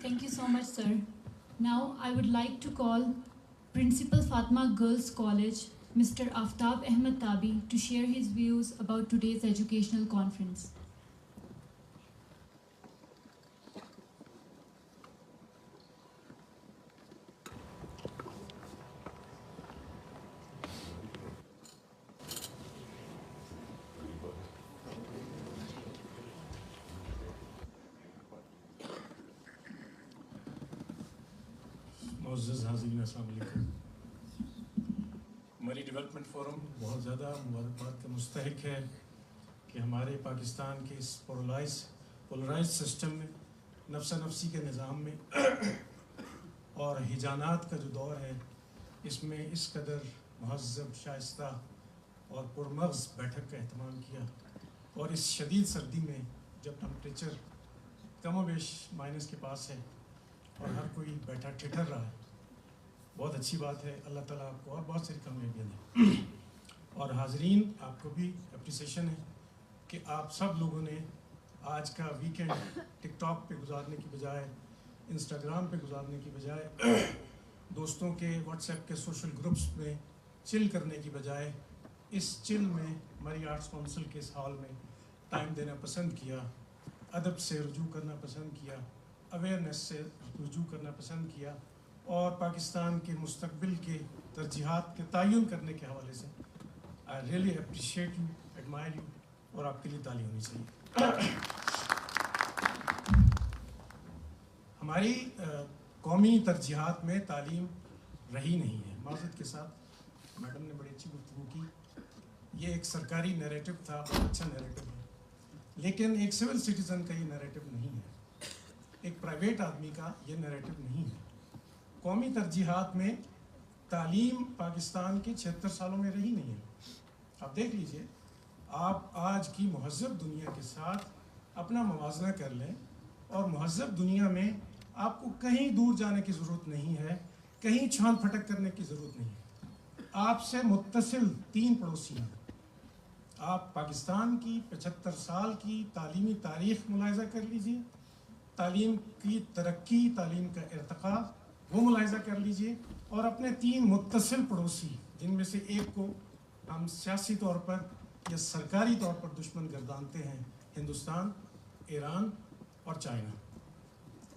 Thank you so much, sir. Now I would like to call Principal Fatma Girls College, Mr. Aftab Ahmed Tabi, to share his views about today's educational conference. معزز حاضرین السلام علیکم. ہماری development forum بہت زیادہ مبارکباد کا مستحق ہے کہ ہمارے پاکستان کے اس پولرائز سسٹم میں نفسا نفسی کے نظام میں اور ہجانات کا جو دور ہے اس میں اس قدر مہذب شائستہ اور پرمغز بیٹھک کا اہتمام کیا، اور اس شدید سردی میں جب ٹمپریچر کم و بیش مائنس کے پاس ہے اور ہر کوئی بیٹھا ٹھٹر رہا ہے. بہت اچھی بات ہے. اللہ تعالیٰ آپ کو اور بہت ساری کامیابیاں دیں. اور حاضرین، آپ کو بھی اپریسیشن ہے کہ آپ سب لوگوں نے آج کا ویکینڈ ٹک ٹاک پہ گزارنے کی بجائے، انسٹاگرام پہ گزارنے کی بجائے، دوستوں کے واٹس ایپ کے سوشل گروپس میں چل کرنے کی بجائے اس چل میں ہماری آرٹس کونسل کے اس ہال میں ٹائم دینا پسند کیا، ادب سے رجوع کرنا پسند کیا، اویئرنیس سے رجوع کرنا پسند کیا، اور پاکستان کے مستقبل کے ترجیحات کے تعین کرنے کے حوالے سے I really appreciate you, admirer you, اور آپ کے لیے تالی ہونی چاہیے. ہماری قومی ترجیحات میں تعلیم رہی نہیں ہے. معذرت کے ساتھ میڈم نے بڑی اچھی گفتگو کی. یہ ایک سرکاری نیریٹو تھا، بہت اچھا نیریٹو ہے، لیکن ایک سول سٹیزن کا یہ نیریٹو نہیں ہے، ایک پرائیویٹ آدمی کا یہ نیریٹو نہیں ہے. قومی ترجیحات میں تعلیم پاکستان کے 76 سالوں میں رہی نہیں ہے. آپ دیکھ لیجئے، آپ آج کی مہذب دنیا کے ساتھ اپنا موازنہ کر لیں، اور مہذب دنیا میں آپ کو کہیں دور جانے کی ضرورت نہیں ہے، کہیں چھان پھٹک کرنے کی ضرورت نہیں ہے. آپ سے متصل 3 پڑوسی ہیں. آپ پاکستان کی 75 سال کی تعلیمی تاریخ ملاحظہ کر لیجئے، تعلیم کی ترقی، تعلیم کا ارتقاء وہ ملاحظہ کر لیجئے، اور اپنے 3 متصل پڑوسی جن میں سے ایک کو ہم سیاسی طور پر یا سرکاری طور پر دشمن گردانتے ہیں، ہندوستان، ایران اور چائنا،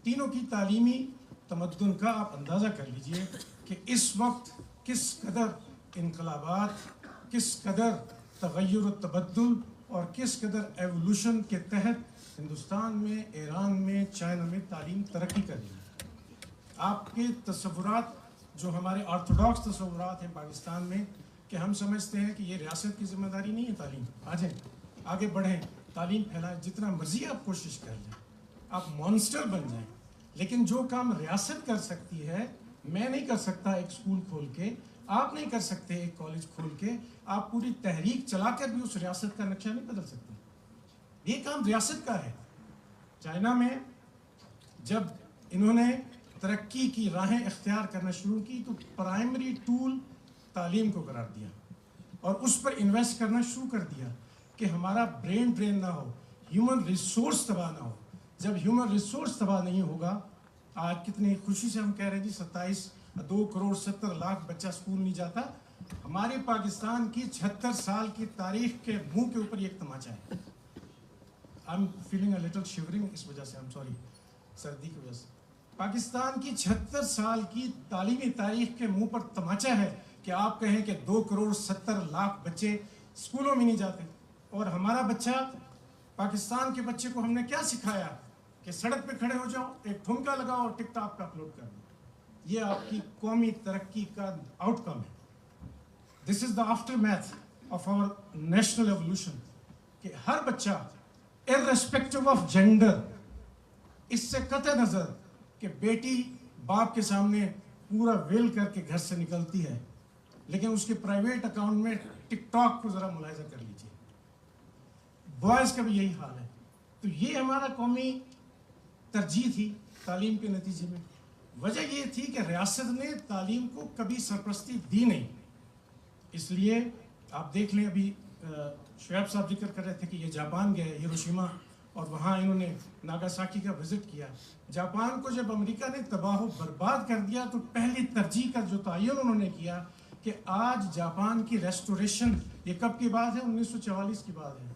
تینوں کی تعلیمی تمدن کا آپ اندازہ کر لیجئے کہ اس وقت کس قدر انقلابات، کس قدر تغیر و تبدل اور کس قدر ایوولوشن کے تحت ہندوستان میں، ایران میں، چائنا میں تعلیم ترقی کر رہی ہے. آپ کے تصورات جو ہمارے آرتھوڈاکس تصورات ہیں پاکستان میں، کہ ہم سمجھتے ہیں کہ یہ ریاست کی ذمہ داری نہیں ہے تعلیم، آ جائیں آگے بڑھیں، تعلیم پھیلائیں، جتنا مرضی آپ کوشش کر لیں، آپ مانسٹر بن جائیں، لیکن جو کام ریاست کر سکتی ہے میں نہیں کر سکتا. ایک اسکول کھول کے آپ نہیں کر سکتے، ایک کالج کھول کے آپ پوری تحریک چلا کر بھی اس ریاست کا نقشہ نہیں بدل سکتے. یہ کام ریاست کا ہے. چائنا میں جب انہوں نے ترقی کی راہیں اختیار کرنا شروع کی تو پرائمری ٹول تعلیم کو قرار دیا اور اس پر انویسٹ کرنا شروع کر دیا کہ ہمارا برین ڈرین نہ ہو، ہیومن ریسورس تباہ نہ ہو. جب ہیومن ریسورس تباہ نہیں ہوگا، آج کتنی خوشی سے ہم کہہ رہے ہیں جی 2 کروڑ 70 لاکھ بچہ اسکول نہیں جاتا. ہمارے پاکستان کی 76 سال کی تاریخ کے منہ کے اوپر یہ ایک تماچا ہے. I'm feeling a little shivering اس وجہ سے، I'm sorry، سردی کی وجہ سے. پاکستان کی 76 سال کی تعلیمی تاریخ کے منہ پر تماچا ہے کہ آپ کہیں کہ 2 کروڑ 70 لاکھ بچے اسکولوں میں نہیں جاتے. اور ہمارا بچہ، پاکستان کے بچے کو ہم نے کیا سکھایا کہ سڑک پہ کھڑے ہو جاؤ، ایک ٹھمکا لگاؤ اور ٹک ٹاک پہ اپلوڈ کر دو. یہ آپ کی قومی ترقی کا آؤٹ کم ہے. This is the aftermath of our national evolution, کہ ہر بچہ irrespective آف جینڈر، اس سے قطع نظر کہ بیٹی باپ کے سامنے پورا ویل کر کے گھر سے نکلتی ہے، لیکن اس کے پرائیویٹ اکاؤنٹ میں ٹک ٹاک کو ذرا ملاحظہ کر لیجیے. بوائز کا بھی یہی حال ہے. تو یہ ہمارا قومی ترجیح تھی تعلیم کے نتیجے میں. وجہ یہ تھی کہ ریاست نے تعلیم کو کبھی سرپرستی دی نہیں. اس لیے آپ دیکھ لیں، ابھی شعیب صاحب ذکر کر رہے تھے کہ یہ جاپان گئے، ہیروشیما اور وہاں انہوں نے ناگاساکی کا وزٹ کیا. جاپان کو جب امریکہ نے تباہ و برباد کر دیا تو پہلی ترجیح کا جو تعین انہوں نے کیا کہ آج جاپان کی ریسٹوریشن، یہ کب کی بات ہے؟ 1944 کی بات ہے،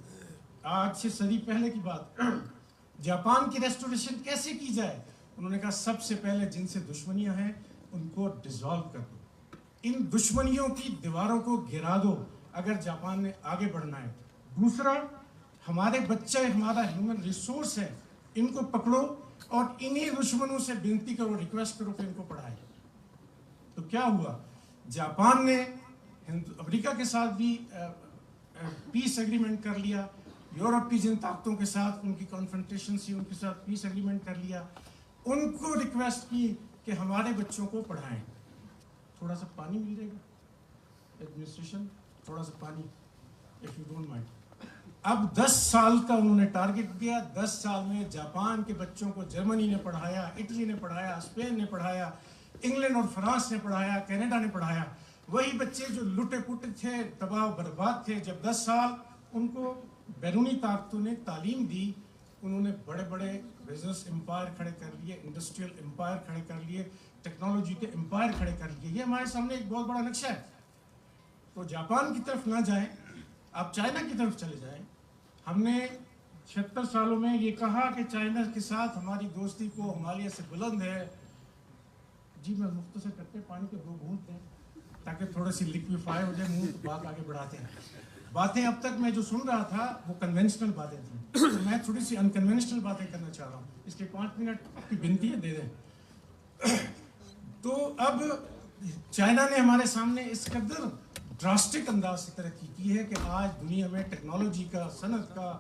آج سے صدی پہلے کی بات. جاپان کی ریسٹوریشن کیسے کی جائے؟ انہوں نے کہا سب سے پہلے جن سے دشمنیاں ہیں ان کو ڈیزالو کر دو، ان دشمنیوں کی دیواروں کو گرا دو اگر جاپان نے آگے بڑھنا ہے. دوسرا، ہمارے بچے ہمارا ہیومن ریسورس ہے، ان کو پکڑو اور انہی دشمنوں سے بنتی کرو، ریکویسٹ کرو کہ ان کو پڑھائیں. تو کیا ہوا؟ جاپان نے امریکہ کے ساتھ بھی پیس ایگریمنٹ کر لیا، یورپ کی جن طاقتوں کے ساتھ ان کی کانفرنٹیشن سی ان کے ساتھ پیس ایگریمنٹ کر لیا. ان کو ریکویسٹ کی کہ ہمارے بچوں کو پڑھائیں. تھوڑا سا پانی مل جائے گا ایڈمنسٹریشن، تھوڑا سا پانی اف یو ڈونٹ مائنڈ. اب 10 سال کا انہوں نے ٹارگٹ دیا. 10 سال میں جاپان کے بچوں کو جرمنی نے پڑھایا، اٹلی نے پڑھایا، اسپین نے پڑھایا، انگلینڈ اور فرانس نے پڑھایا، کینیڈا نے پڑھایا. وہی بچے جو لٹے پٹے تھے، تباہ و برباد تھے، جب 10 سال ان کو بیرونی طاقتوں نے تعلیم دی، انہوں نے بڑے بڑے بزنس امپائر کھڑے کر لیے، انڈسٹریل امپائر کھڑے کر لیے، ٹیکنالوجی کے امپائر کھڑے کر لیے. یہ ہمارے سامنے ایک بہت بڑا نقشہ ہے. تو جاپان کی طرف نہ جائیں، آپ چائنا کی طرف چلے جائیں. ہم نے 76 سالوں میں یہ کہا کہ چائنا کے ساتھ ہماری دوستی کو ہمالیہ سے بلند ہے. جی میں مختصر کرتے پانی کے 2 گھونٹ دیں تاکہ تھوڑا سی لیکویفائی ہو جائے منہ، بات آگے بڑھاتے ہیں. باتیں اب تک میں جو سن رہا تھا وہ کنونشنل باتیں تھیں، میں تھوڑی سی انکنونشنل باتیں کرنا چاہ رہا ہوں. اس کے 5 منٹ کی بنتی ہے، دے دیں. تو اب چائنا نے ہمارے سامنے اس قدر ڈراسٹک انداز سے ترقی کی ہے کہ آج دنیا میں ٹیکنالوجی کا، صنعت کا،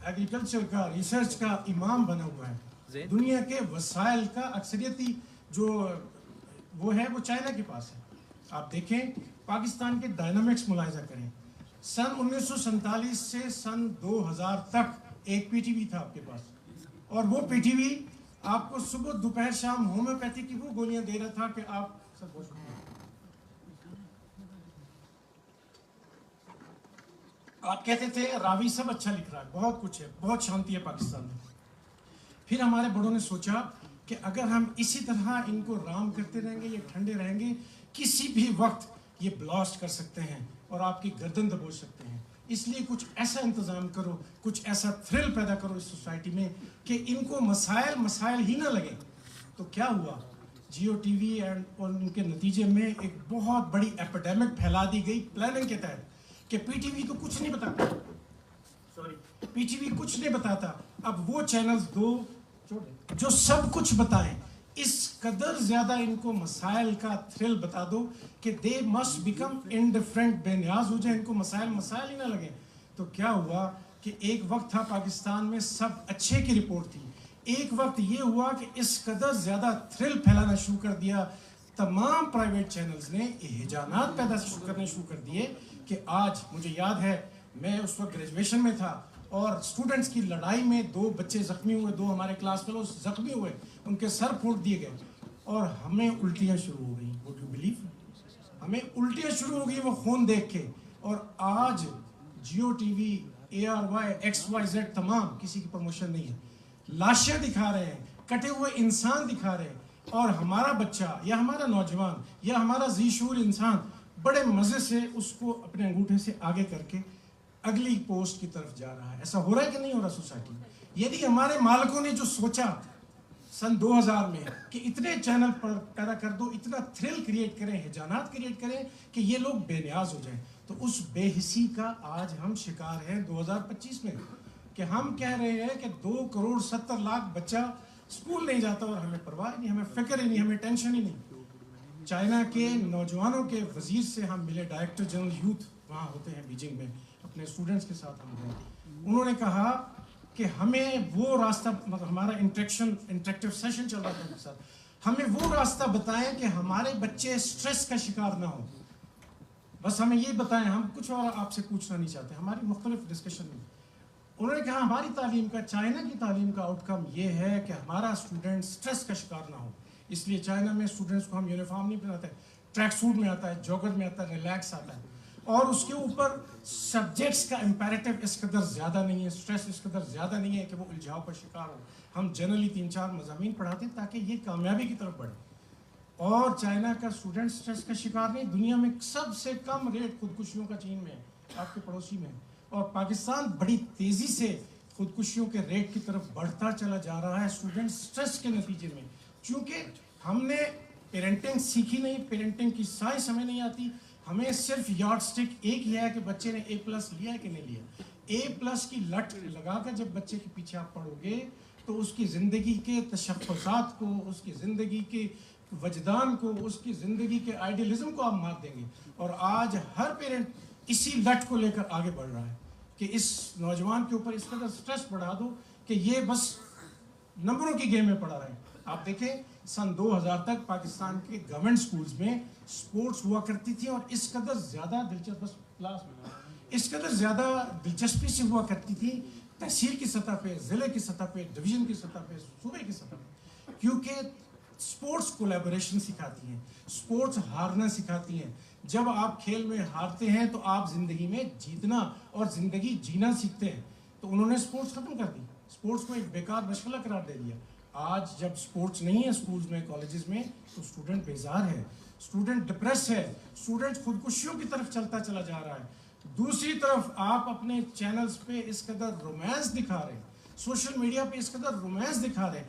ایگریکلچر کا، ریسرچ کا امام بنا ہوا ہے. دنیا کے وسائل کا اکثریتی جو وہ ہے وہ چائنا کے پاس ہے. آپ دیکھیں پاکستان کے ڈائنامکس ملاحظہ کریں. سن 1947 سے سن 2000 تک ایک پی ٹی وی تھا آپ کے پاس، اور وہ پی ٹی وی آپ کو صبح دوپہر شام ہومیوپیتھی کی وہ گولیاں دے رہا تھا کہ آپ سب آپ کہتے تھے راوی سب اچھا لکھ رہا ہے، بہت کچھ ہے، بہت شانتی ہے پاکستان میں. پھر ہمارے بڑوں نے سوچا کہ اگر ہم اسی طرح ان کو رام کرتے رہیں گے، یہ ٹھنڈے رہیں گے، کسی بھی وقت یہ بلاسٹ کر سکتے ہیں اور آپ کی گردن دبوچ سکتے ہیں. اس لیے کچھ ایسا انتظام کرو، کچھ ایسا تھرل پیدا کرو اس سوسائٹی میں کہ ان کو مسائل ہی نہ لگیں. تو کیا ہوا؟ جیو ٹی وی اور ان کے نتیجے میں ایک بہت بڑی ایپیڈیمک پھیلا دی گئی پلاننگ کے تحت کہ پی ٹی وی تو کچھ نہیں بتاتا، پی ٹی وی کچھ نہیں بتاتا. اب وہ چینلز دو جو سب کچھ بتائیں. اس قدر زیادہ ان کو مسائل کا تھرل بتا دو کہ دے مسٹ بیکم انڈیفرنٹ، بے نیاز ہو جائیں، ان کو مسائل ہی نہ لگیں. تو کیا ہوا کہ ایک وقت تھا پاکستان میں سب اچھے کی رپورٹ تھی. ایک وقت یہ ہوا کہ اس قدر زیادہ تھرل پھیلانا شروع کر دیا، تمام پرائیویٹ چینلز نے ہجانات پیدا کرنے شروع کر دیے کہ آج مجھے یاد ہے میں اس وقت گریجویشن میں تھا اور اسٹوڈنٹس کی لڑائی میں 2 بچے زخمی ہوئے، 2 ہمارے کلاس فیلوز زخمی ہوئے، ان کے سر پھوڑ دیے گئے اور ہمیں الٹیاں شروع ہو گئیں. Would you believe? ہمیں الٹیاں شروع ہو گئی وہ خون دیکھ کے. اور آج جیو ٹی وی، ARY، XYZ تمام، کسی کی پروموشن نہیں ہے، لاشیں دکھا رہے ہیں، کٹے ہوئے انسان دکھا رہے ہیں. اور ہمارا بچہ یا ہمارا نوجوان یا ہمارا ذی شعور انسان بڑے مزے سے اس کو اپنے انگوٹھے سے آگے کر کے اگلی پوسٹ کی طرف جا رہا ہے. ایسا ہو رہا ہے کہ نہیں ہو رہا سوسائٹی میں؟ یعنی ہمارے مالکوں نے جو سوچا سن 2000 میں کہ اتنے چینل پیدا کر دو، اتنا تھرل کریٹ کریں، ہجانات کریٹ کریں کہ یہ لوگ بے نیاز ہو جائیں. تو اس بے حسی کا آج ہم شکار ہیں 2025 میں کہ ہم کہہ رہے ہیں کہ 2.70 کروڑ بچہ اسکول نہیں جاتا اور ہمیں پرواہ نہیں، ہمیں فکر ہی نہیں، ہمیں ٹینشن ہی نہیں. چائنا کے نوجوانوں کے وزیر سے ہم ملے، ڈائریکٹر جنرل یوتھ وہاں ہوتے ہیں بیجنگ میں، اپنے اسٹوڈنٹس کے ساتھ ہم گئے. انہوں نے کہا کہ ہمیں وہ راستہ، ہمارا انٹریکٹیو سیشن چل رہا تھا ان کے ساتھ، ہمیں وہ راستہ بتائیں کہ ہمارے بچے سٹریس کا شکار نہ ہوں. بس ہمیں یہ بتائیں، ہم کچھ اور آپ سے پوچھنا نہیں چاہتے. ہماری مختلف ڈسکشن میں انہوں نے کہا ہماری تعلیم کا، چائنا کی تعلیم کا آؤٹ کم یہ ہے کہ ہمارا اسٹوڈنٹ سٹریس کا شکار نہ ہو. اس لیے چائنا میں اسٹوڈنٹس کو ہم یونیفارم نہیں پہناتے، ٹریک سوٹ میں آتا ہے، جاگر میں آتا ہے، ریلیکس آتا ہے. اور اس کے اوپر سبجیکٹس کا امپیریٹو اس قدر زیادہ نہیں ہے, سٹریس اس قدر زیادہ نہیں ہے کہ وہ الجھاؤ کا شکار ہو. ہم جنرلی 3-4 مضامین پڑھاتے ہیں تاکہ یہ کامیابی کی طرف بڑھے. اور چائنا کا اسٹوڈنٹ سٹریس کا شکار نہیں, دنیا میں سب سے کم ریٹ خودکشیوں کا چین میں ہے, آپ کے پڑوسی میں. اور پاکستان بڑی تیزی سے خودکشیوں کے ریٹ کی طرف بڑھتا چلا جا رہا ہے اسٹوڈنٹ سٹریس کے نتیجے میں, چونکہ ہم نے پیرنٹنگ سیکھی نہیں, پیرنٹنگ کی سائنس ہمیں نہیں آتی. ہمیں صرف یارڈ سٹک ایک ہی ہے کہ بچے نے A+ لیا ہے کہ نہیں لیا. A+ کی لٹ لگا کر جب بچے کے پیچھے آپ پڑھو گے تو اس کی زندگی کے تشخصات کو, اس کی زندگی کے وجدان کو, اس کی زندگی کے آئیڈیلزم کو آپ مات دیں گے. اور آج ہر پیرنٹ اسی لٹ کو لے کر آگے بڑھ رہا ہے کہ اس نوجوان کے اوپر اس قدر سٹریس بڑھا دو کہ یہ بس نمبروں کی گیم میں پڑا رہے. آپ دیکھیں سن 2000 تک پاکستان کے گورنمنٹ سکولز میں سپورٹس ہوا کرتی تھی اور اس قدر زیادہ دلچسپی سے ہوا کرتی تھی تحصیل کی سطح پہ, ضلع کی سطح پہ, ڈویژن کی سطح پہ, صوبے کی سطح پہ, کیونکہ سپورٹس کولیبوریشن سکھاتی ہیں, سپورٹس ہارنا سکھاتی ہیں. جب آپ کھیل میں ہارتے ہیں تو آپ زندگی میں جیتنا اور زندگی جینا سیکھتے ہیں. تو انہوں نے سپورٹس ختم کر دی, سپورٹس کو ایک بیکار مشغلہ قرار دے دیا. آج جب سپورٹس نہیں ہے سکولز میں, کالجز میں, تو اسٹوڈنٹ بیزار ہے, اسٹوڈنٹ ڈپریس ہے, اسٹوڈنٹ خودکشیوں کی طرف چلتا چلا جا رہا ہے. دوسری طرف آپ اپنے چینلز پہ اس قدر رومانس دکھا رہے ہیں, سوشل میڈیا پہ اس قدر رومانس دکھا رہے ہیں,